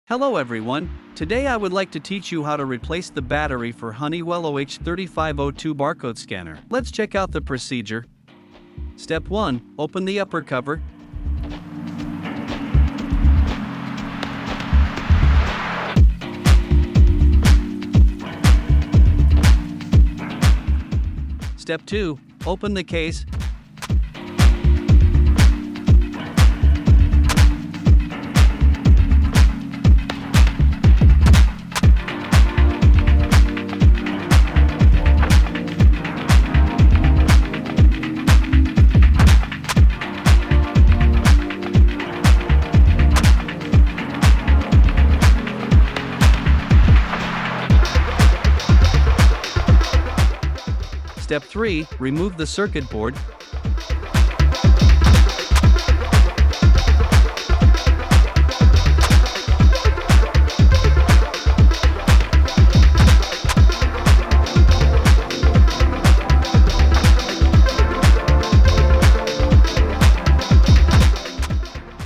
Hello everyone, today I would like to teach you how to replace the battery for Honeywell OH3502 Barcode Scanner. Let's check out the procedure. Step 1. Open the upper cover. Step 2. Open the case. Step 3. Remove the circuit board.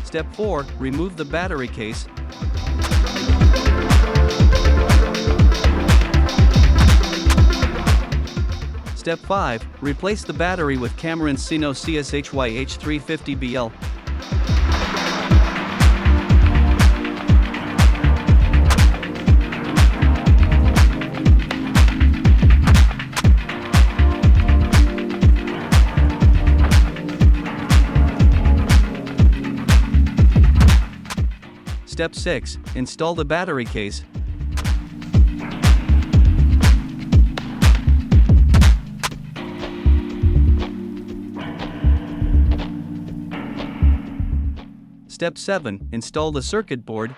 Step 4. Remove the battery case. Step 5. Replace the battery with Cameron's Sino OH3502 BL. Step 6. Install the battery case. Step 7. Install the circuit board.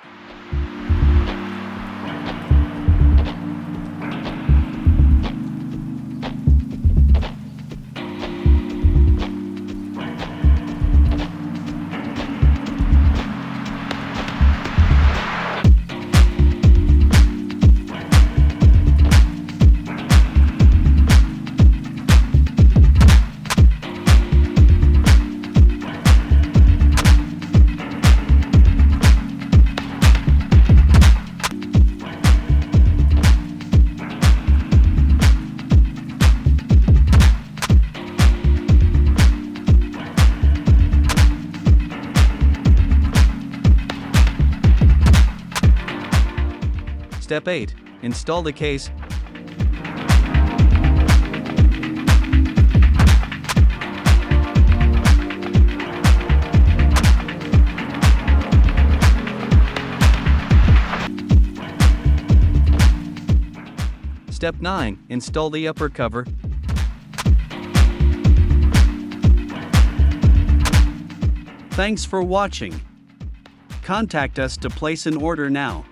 Step 8. Install the case. Step 9. Install the upper cover. Thanks for watching. Contact us to place an order now.